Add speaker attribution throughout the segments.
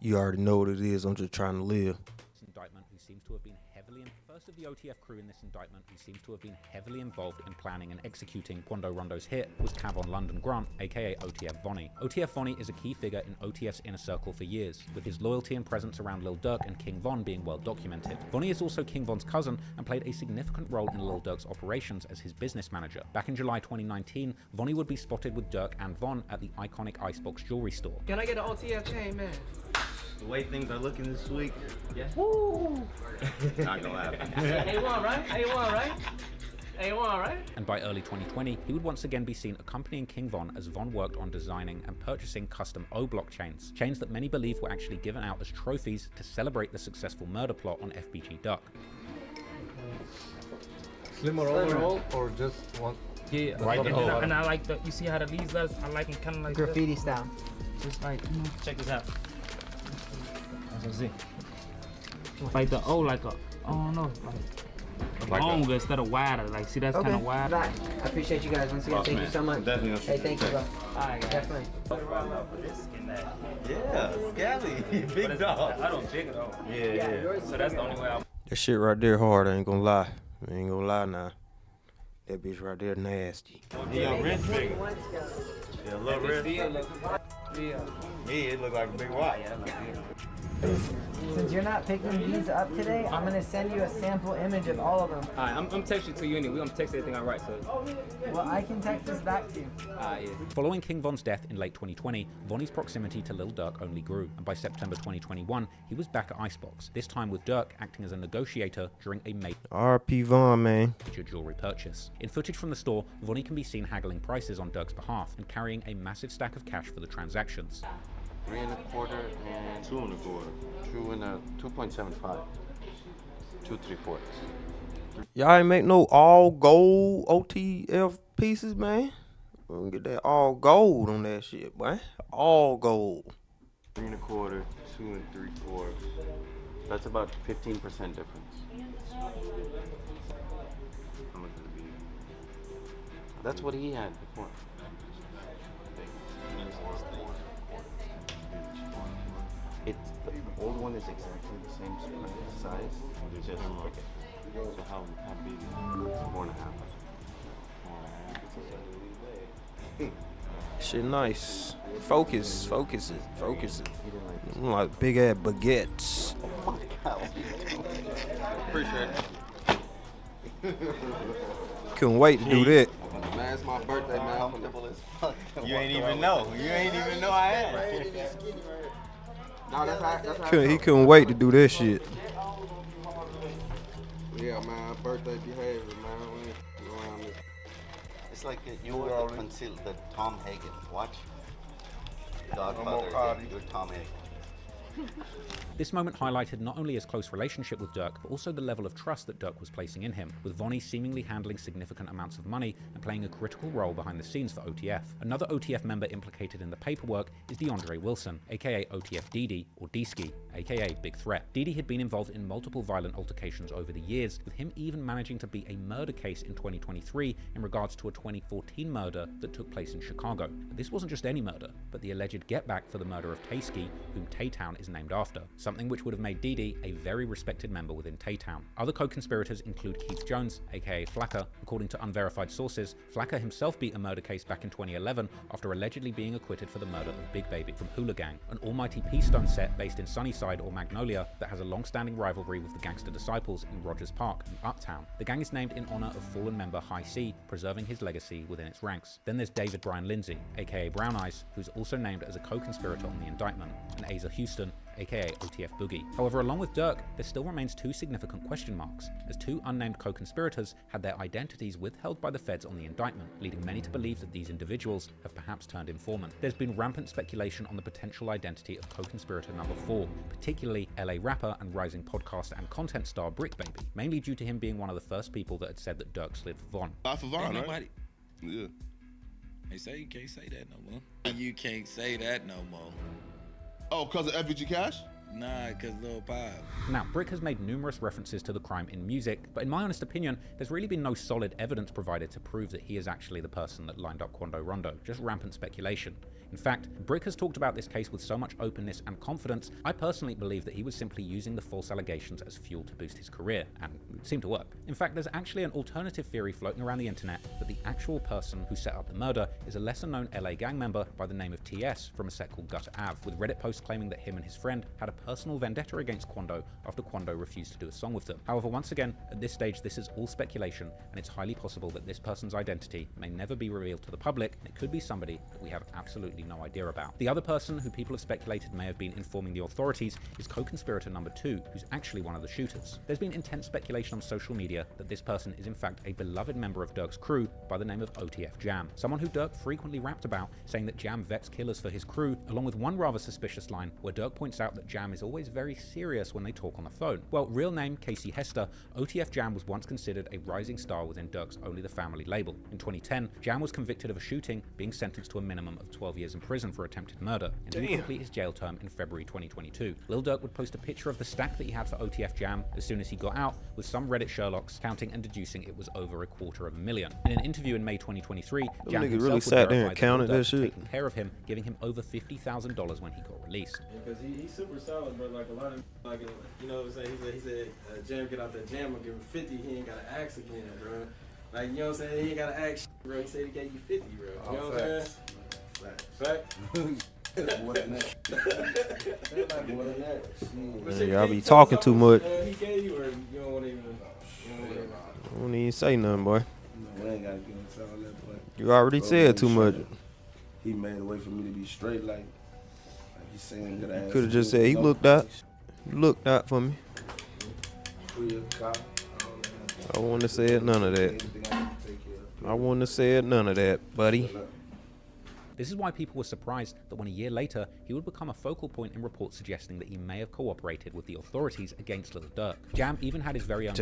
Speaker 1: You already know what it is. I'm just trying to live.
Speaker 2: Indictment who seems to have been first of the OTF crew in this indictment who seems to have been heavily involved in planning and executing Quando Rondo's hit was Kavon London Grant, aka OTF Vonnie. OTF Vonnie is a key figure in OTF's inner circle for years, with his loyalty and presence around Lil Durk and King Von being well documented. Vonnie is also King Von's cousin and played a significant role in Lil Durk's operations as his business manager. Back in July 2019, Vonnie would be spotted with Durk and Von at the iconic Icebox jewelry store.
Speaker 3: Can I get an OTF chain, man?
Speaker 4: The way things are looking this week,
Speaker 3: yeah. Woo!
Speaker 4: Not gonna happen.
Speaker 3: A1, right? A1, right? A1, right?
Speaker 2: And by early 2020, he would once again be seen accompanying King Von as Von worked on designing and purchasing custom O-block chains that many believe were actually given out as trophies to celebrate the successful murder plot on FBG Duck.
Speaker 5: Slimmer overall or just one?
Speaker 6: Yeah,
Speaker 5: right.
Speaker 6: And I like the, you see how the leaves letters, I like them kind of like
Speaker 7: graffiti style.
Speaker 6: Just like, check this out. Like the O, like a, I don't know, like longer instead of wider. Like, see, that's kind of wide.
Speaker 7: Right. I appreciate you guys once again. Thank you so much.
Speaker 4: Definitely.
Speaker 7: Hey, thank you, bro.
Speaker 6: Alright,
Speaker 7: definitely.
Speaker 4: Yeah, Scally, big dog.
Speaker 6: I don't jig it though.
Speaker 4: Yeah.
Speaker 6: So that's the only way I.
Speaker 1: That shit right there hard, I ain't gonna lie. I ain't gonna lie now. That bitch right there nasty.
Speaker 4: Yeah, wrist big. Yeah, a little wrist.
Speaker 6: Yeah,
Speaker 4: it look like a big watch.
Speaker 7: Since you're not picking these up today, I'm gonna send you a sample image of all of them.
Speaker 6: Alright, I'm texting to you anyway. We're gonna text everything I write, so.
Speaker 7: Well, I can text this back to you.
Speaker 6: Yeah.
Speaker 2: Following King Von's death in late 2020, Vonnie's proximity to Lil Durk only grew, and by September 2021, he was back at Icebox, this time with Durk acting as a negotiator during a major
Speaker 1: RP Von, man.
Speaker 2: jewelry purchase. In footage from the store, Vonnie can be seen haggling prices on Durk's behalf and carrying a massive stack of cash for the transactions.
Speaker 8: 3 1/4 and
Speaker 4: 2 1/4.
Speaker 8: 2.75. 2 3/4.
Speaker 1: Y'all ain't make no all gold OTF pieces, man. We're gonna get that all gold on that shit, boy. All gold.
Speaker 8: 3 1/4, 2 3/4. That's about 15% difference. That's what he had before. The old one is exactly the same size. It's just so how big? It's 4.5.
Speaker 1: Shit nice. Focus it. Like big ass baguettes.
Speaker 8: Oh my God. Appreciate it.
Speaker 1: Couldn't wait to do that.
Speaker 8: Man, it's my birthday, man.
Speaker 4: You ain't even know. I had it.
Speaker 8: No, that's
Speaker 1: He couldn't wait to do that shit.
Speaker 8: Yeah, man, birthday behavior, man. We ain't around this. It's like you were the Tom Hagen. Watch. Godfather, you're Tom Hagen.
Speaker 2: This moment highlighted not only his close relationship with Durk, but also the level of trust that Durk was placing in him, with Vonnie seemingly handling significant amounts of money and playing a critical role behind the scenes for OTF. Another OTF member implicated in the paperwork is DeAndre Wilson, aka OTF Didi, or D-Ski, aka Big Threat. Didi had been involved in multiple violent altercations over the years, with him even managing to be a murder case in 2023 in regards to a 2014 murder that took place in Chicago. But this wasn't just any murder, but the alleged get-back for the murder of Tay-Ski, whom Tay-Town is named after, something which would have made Didi a very respected member within Tay-Town. Other co-conspirators include Keith Jones, aka Flacker. According to unverified sources, Flacker himself beat a murder case back in 2011 after allegedly being acquitted for the murder of Big Baby from Hula Gang, an almighty P-Stone set based in Sunnyside or Magnolia that has a long-standing rivalry with the Gangster Disciples in Rogers Park and Uptown. The gang is named in honor of fallen member High C, preserving his legacy within its ranks. Then there's David Brian Lindsay, aka Brown Eyes, who's also named as a co-conspirator on the indictment, and Asa Houston, aka OTF Boogie. However, along with Durk, there still remains two significant question marks, as two unnamed co-conspirators had their identities withheld by the feds on the indictment, leading many to believe that these individuals have perhaps turned informant. There's been rampant speculation on the potential identity of co-conspirator number 4, particularly LA rapper and rising podcaster and content star Brick Baby, mainly due to him being one of the first people that had said that Durk slid for Von.
Speaker 9: Off of Von, right?
Speaker 10: Nobody.
Speaker 9: Yeah.
Speaker 10: They say you can't say that no more. You can't say that no more.
Speaker 9: Oh, because of FBG Cash?
Speaker 10: Nah, cause Lul Pab.
Speaker 2: Now, Brick has made numerous references to the crime in music, but in my honest opinion, there's really been no solid evidence provided to prove that he is actually the person that lined up Quando Rondo, just rampant speculation. In fact, Brick has talked about this case with so much openness and confidence, I personally believe that he was simply using the false allegations as fuel to boost his career, and it seemed to work. In fact, there's actually an alternative theory floating around the internet that the actual person who set up the murder is a lesser-known LA gang member by the name of TS from a set called Gutter Ave, with Reddit posts claiming that him and his friend had a personal vendetta against Quando after Quando refused to do a song with them. However, once again, at this stage this is all speculation, and it's highly possible that this person's identity may never be revealed to the public, and it could be somebody that we have absolutely no idea about. The other person who people have speculated may have been informing the authorities is co-conspirator number 2, who's actually one of the shooters. There's been intense speculation on social media that this person is in fact a beloved member of Dirk's crew by the name of OTF Jam, someone who Dirk frequently rapped about, saying that Jam vets killers for his crew, along with one rather suspicious line where Dirk points out that Jam is always very serious when they talk on the phone. Well, real name Casey Hester, OTF Jam was once considered a rising star within Dirk's Only the Family label. In 2010, Jam was convicted of a shooting, being sentenced to a minimum of 12 years in prison for attempted murder, and he would complete his jail term in February 2022. Lil Durk would post a picture of the stack that he had for OTF Jam as soon as he got out, with some Reddit Sherlocks counting and deducing it was over $250,000. In an interview in May 2023, Jam himself
Speaker 1: really
Speaker 2: would
Speaker 1: sat there and
Speaker 2: verify
Speaker 1: counted
Speaker 2: Lil Durk
Speaker 1: that shit.
Speaker 2: taking care of him, giving him over $50,000 when he got released.
Speaker 9: Because he's super solid, but like a lot of, like, you know what I'm saying? He said Jam get out that jam and give him 50, he ain't got to ask again, bro. Like, you know what I'm saying? He ain't got to ask, bro. He said he gave you 50, bro. You know what I'm saying? Fact?
Speaker 8: More than that. More than that.
Speaker 1: Y'all be talking too much.
Speaker 9: He gave you, or you don't want to even.
Speaker 1: I don't even say nothing, boy.
Speaker 8: We ain't got to get into all that, boy.
Speaker 1: You already said too much.
Speaker 8: He made a way for me to be straight, like he's saying that I
Speaker 1: Could have just said he looked out. You looked out for me. I wouldn't have said none of that. I wouldn't have said none of that, buddy.
Speaker 2: This is why people were surprised that when a year later, he would become a focal point in reports suggesting that he may have cooperated with the authorities against Lil Durk. Jam even had his very own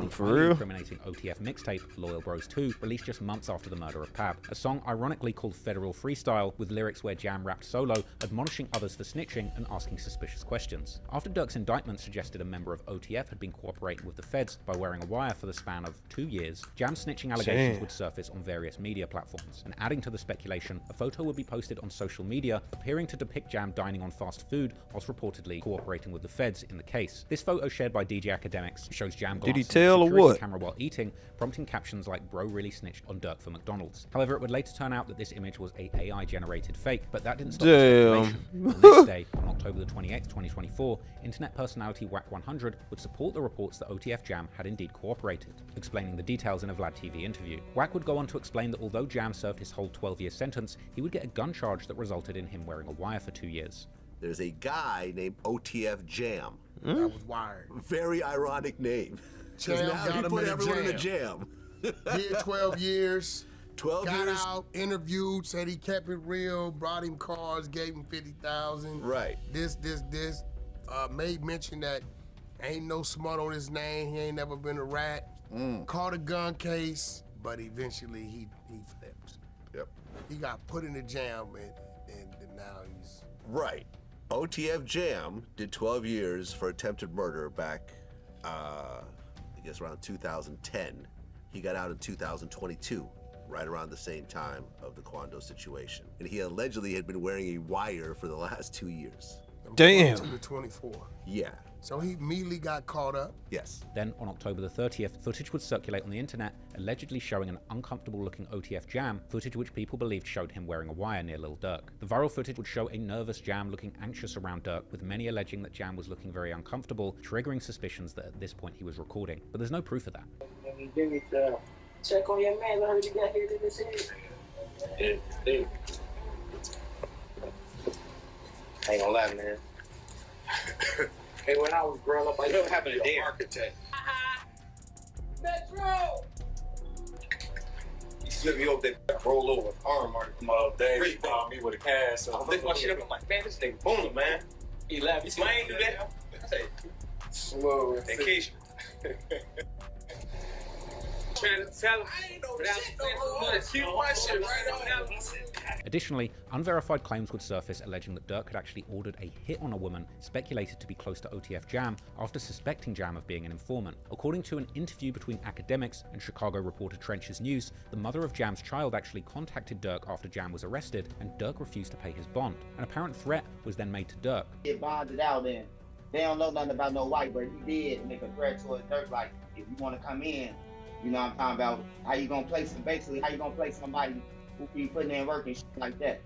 Speaker 1: for real?
Speaker 2: incriminating OTF mixtape, Loyal Bros 2, released just months after the murder of Pab. A song ironically called Federal Freestyle, with lyrics where Jam rapped solo, admonishing others for snitching and asking suspicious questions. After Durk's indictment suggested a member of OTF had been cooperating with the feds by wearing a wire for the span of 2 years, Jam's snitching allegations would surface on various media platforms. And adding to the speculation, a photo would be posted on social media appearing to depict Jam dining on fast food whilst reportedly cooperating with the feds in the case. This photo shared by DJ Academics shows Jam
Speaker 1: Did he
Speaker 2: glancing at
Speaker 1: tell
Speaker 2: the
Speaker 1: or
Speaker 2: security
Speaker 1: what?
Speaker 2: camera while eating, prompting captions like "Bro really snitched on Durk for McDonald's." However, it would later turn out that this image was a AI generated fake, but that didn't stop the speculation. The next day, on October the 28th, 2024, internet personality Wack100 would support the reports that OTF Jam had indeed cooperated, explaining the details in a Vlad TV interview. Wack would go on to explain that although Jam served his whole 12-year sentence, he would get a gun charge that resulted in him wearing a wire for 2 years.
Speaker 11: There's a guy named OTF Jam.
Speaker 12: That was wired.
Speaker 11: Very ironic name.
Speaker 12: Jam
Speaker 11: Now
Speaker 12: got
Speaker 11: he
Speaker 12: him
Speaker 11: put
Speaker 12: in a
Speaker 11: everyone in a
Speaker 12: jam.
Speaker 11: jam.
Speaker 12: Did 12 years.
Speaker 11: 12
Speaker 12: got
Speaker 11: years.
Speaker 12: out, interviewed, said he kept it real, brought him cars, gave him 50,000.
Speaker 11: Right.
Speaker 12: This. Made mention that ain't no smut on his name. He ain't never been a rat. Caught a gun case, but eventually he flipped.
Speaker 11: Yep.
Speaker 12: He got put in the jam and now he's...
Speaker 11: Right. OTF Jam did 12 years for attempted murder back, I guess around 2010. He got out in 2022, right around the same time of the Quando situation. And he allegedly had been wearing a wire for the last 2 years.
Speaker 1: Damn.
Speaker 12: 22 to 24.
Speaker 11: Yeah.
Speaker 12: So he immediately got caught up.
Speaker 11: Yes.
Speaker 2: Then, on October the 30th, footage would circulate on the internet, allegedly showing an uncomfortable-looking OTF Jam, footage which people believed showed him wearing a wire near Lil Durk. The viral footage would show a nervous Jam looking anxious around Durk, with many alleging that Jam was looking very uncomfortable, triggering suspicions that at this point he was recording. But there's no proof of that.
Speaker 3: Check on your man. I heard you got here to this area. Hey. I ain't gonna lie, man. Hey, when I was growing up, I used to be an architect. Metro! You slip me over there, roll over, arm mark. Come on, Dave, he called me with a cast. So I lift my shit up, I'm like, man, this thing booming, man. He laughed. He said, I ain't do that. I say, slow. Vacation. trying to tell him. I ain't no shit no more. Keep my shit right on.
Speaker 2: Additionally, unverified claims would surface alleging that Dirk had actually ordered a hit on a woman speculated to be close to OTF Jam after suspecting Jam of being an informant. According to an interview between academics and Chicago reporter Trench's News, the mother of Jam's child actually contacted Dirk after Jam was arrested, and Dirk refused to pay his bond. An apparent threat was then made to Dirk.
Speaker 13: Get bonded out, and they don't know nothing about no white, but he did make a threat towards Dirk, like, if you want to come in, you know what I'm talking about, how you gonna place him, basically, how you gonna place somebody who be putting in work and shit like that.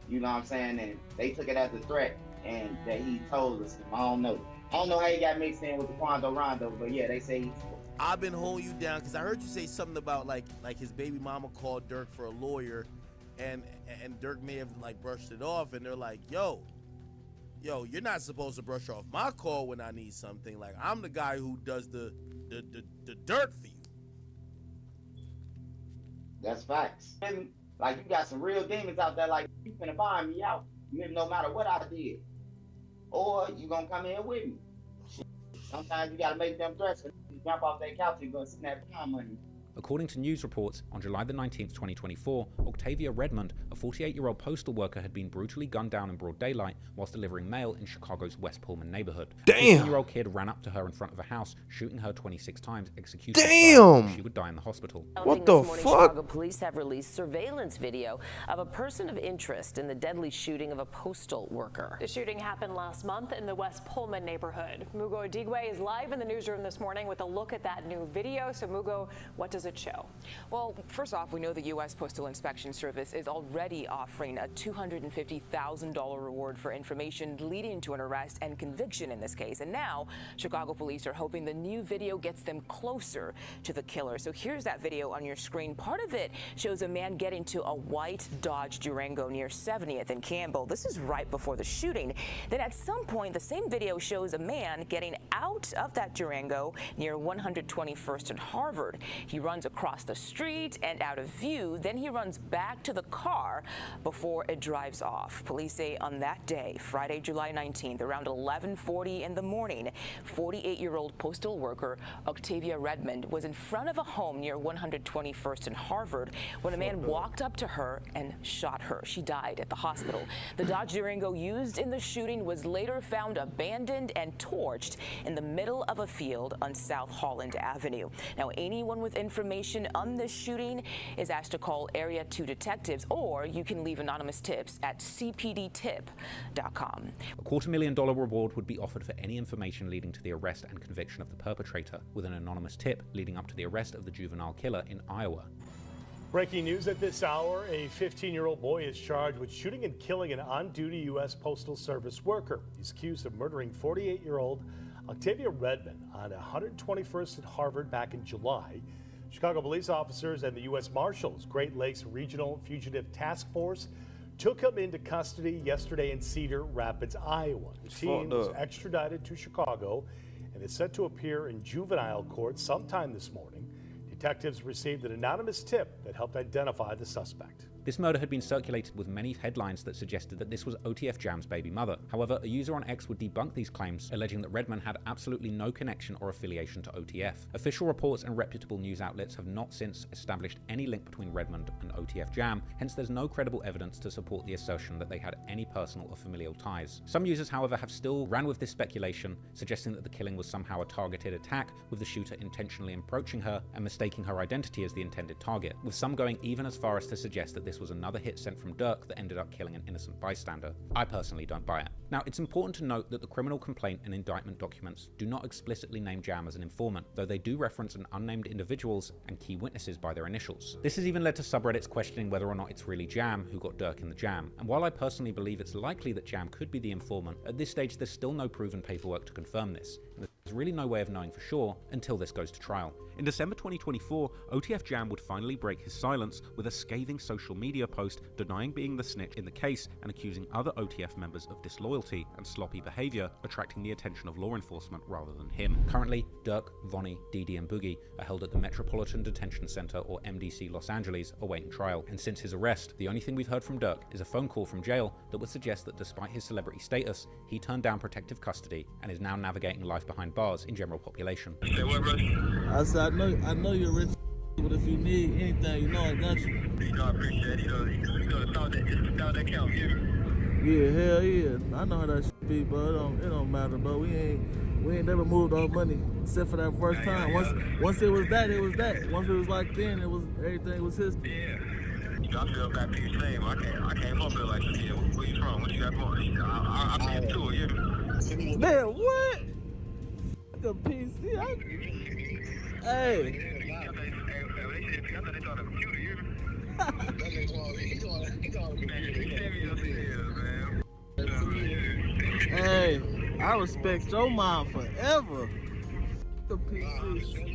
Speaker 13: You know what I'm saying? And they took it as a threat, and that he told us. I don't know how he got mixed in with the Quando Rondo, but yeah, they say he's...
Speaker 14: I've been holding you down because I heard you say something about like his baby mama called Dirk for a lawyer, and Dirk may have like brushed it off, and they're like, yo, you're not supposed to brush off my call when I need something. Like, I'm the guy who does the dirt for you.
Speaker 13: That's facts. And, like, you got some real demons out there, like, you finna find me out, no matter what I did. Or you gonna come in with me. Sometimes you gotta make them threats, and you jump off that couch and go snap down money.
Speaker 2: According to news reports, on July the 19th, 2024, Octavia Redmond, a 48-year-old postal worker, had been brutally gunned down in broad daylight whilst delivering mail in Chicago's West Pullman neighborhood.
Speaker 1: Damn!
Speaker 2: A 15-year-old kid ran up to her in front of a house, shooting her 26 times, executing
Speaker 1: Damn!
Speaker 2: her. She would die in the hospital.
Speaker 1: What the fuck?
Speaker 15: Chicago police have released surveillance video of a person of interest in the deadly shooting of a postal worker.
Speaker 16: The shooting happened last month in the West Pullman neighborhood. Mugo Odigwe is live in the newsroom this morning with a look at that new video. So Mugo, what does it show?
Speaker 17: Well, first off, we know the U.S. Postal Inspection Service is already offering a $250,000 reward for information leading to an arrest and conviction in this case. And now, Chicago police are hoping the new video gets them closer to the killer. So here's that video on your screen. Part of it shows a man getting to a white Dodge Durango near 70th and Campbell. This is right before the shooting. Then at some point, the same video shows a man getting out of that Durango near 121st and Harvard. He runs across the street and out of view, then he runs back to the car before it drives off. Police say on that day, Friday, July 19th, around 11:40 in the morning, 48-year-old postal worker Octavia Redmond was in front of a home near 121st and Harvard when a man walked up to her and shot her. She died at the hospital. The Dodge Durango used in the shooting was later found abandoned and torched in the middle of a field on South Holland Avenue. Now, anyone with information on this shooting is asked to call Area 2 detectives, or you can leave anonymous tips at cpdtip.com.
Speaker 2: A $250,000 reward would be offered for any information leading to the arrest and conviction of the perpetrator, with an anonymous tip leading up to the arrest of the juvenile killer in Iowa.
Speaker 18: Breaking news at this hour, a 15-year-old boy is charged with shooting and killing an on-duty U.S. Postal Service worker. He's accused of murdering 48-year-old Octavia Redmond on 121st at Harvard back in July. Chicago police officers and the U.S. Marshals Great Lakes Regional Fugitive Task Force took him into custody yesterday in Cedar Rapids, Iowa. The team was extradited to Chicago and is set to appear in juvenile court sometime this morning. Detectives received an anonymous tip that helped identify the suspect.
Speaker 2: This murder had been circulated with many headlines that suggested that this was OTF Jam's baby mother. However, a user on X would debunk these claims, alleging that Redmond had absolutely no connection or affiliation to OTF. Official reports and reputable news outlets have not since established any link between Redmond and OTF Jam, hence there's no credible evidence to support the assertion that they had any personal or familial ties. Some users, however, have still ran with this speculation, suggesting that the killing was somehow a targeted attack, with the shooter intentionally approaching her and mistaking her identity as the intended target, with some going even as far as to suggest that this was another hit sent from Dirk that ended up killing an innocent bystander. I personally don't buy it. Now, it's important to note that the criminal complaint and indictment documents do not explicitly name Jam as an informant, though they do reference an unnamed individuals and key witnesses by their initials. This has even led to subreddits questioning whether or not it's really Jam who got Dirk in the jam, and while I personally believe it's likely that Jam could be the informant, at this stage there's still no proven paperwork to confirm this. There's really no way of knowing for sure until this goes to trial. In December 2024, OTF Jam would finally break his silence with a scathing social media post denying being the snitch in the case and accusing other OTF members of disloyalty and sloppy behavior, attracting the attention of law enforcement rather than him. Currently, Dirk, Vonnie, Dee and Boogie are held at the Metropolitan Detention Center, or MDC, Los Angeles, awaiting trial. And since his arrest, the only thing we've heard from Dirk is a phone call from jail that would suggest that despite his celebrity status, he turned down protective custody and is now navigating life behind bars in general population.
Speaker 19: I said, I know you're rich. but if you need anything, you know I got you.
Speaker 3: You know, I appreciate it. You know, it's all that count,
Speaker 19: Yeah, hell yeah. I know how that shit be, bro. It don't matter, bro. We ain't never moved our money except for that first time. Once it was that, it was that. Once it was like then, it was everything was history.
Speaker 3: Yeah. You know, I feel bad for you saying, I came up here like, yeah, where you from? What you got going? I came to it, yeah.
Speaker 19: Man, what? Like a PC. Hey. Hey, I respect your mom forever. The PC.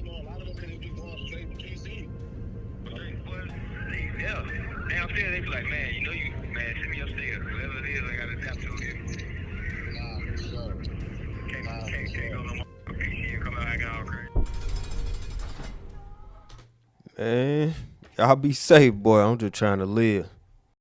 Speaker 3: Yeah. Downstairs, they be like, man, you know you, man, send me upstairs. Whatever it is, I got to adapt to it. Nah, for sure. Can't go no more PC and come out acting all crazy.
Speaker 1: Man, y'all be safe, boy. I'm just trying to live.